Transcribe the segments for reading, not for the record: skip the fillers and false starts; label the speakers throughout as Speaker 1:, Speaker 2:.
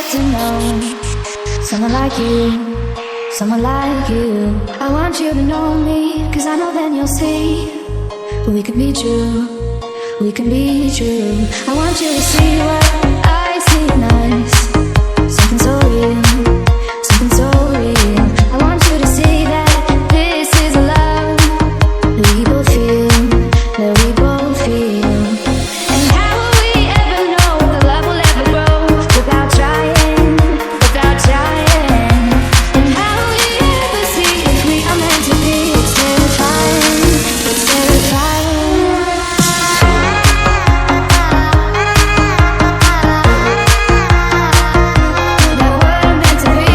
Speaker 1: get to know someone like you, someone like you. I want you to know me, cause I know then you'll see we can be true, we can be true. I want you to see what I see in us, something so real, something so real. I want you to see that this is a love that we both feel, that we both feel. And how will we ever know the love will ever grow without trying, without trying? And how will we ever see if we are meant to be? It's terrifying, it's terrifying. That we're meant to be. We're meant to be. That we're meant to be.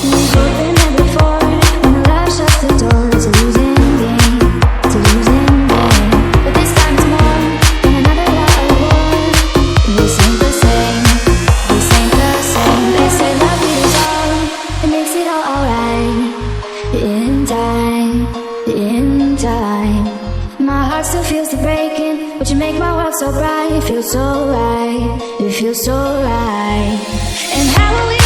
Speaker 1: We've both been there before, when love shuts the door. It's a losing game, it's a losing game. But this time it's more than another lot of war. This ain't the same, this ain't the same. They say love is all, it makes it all alright. In time, in time. My heart still feels the breaking, but you make my world so bright. It feels so right, it feels so right. And how will we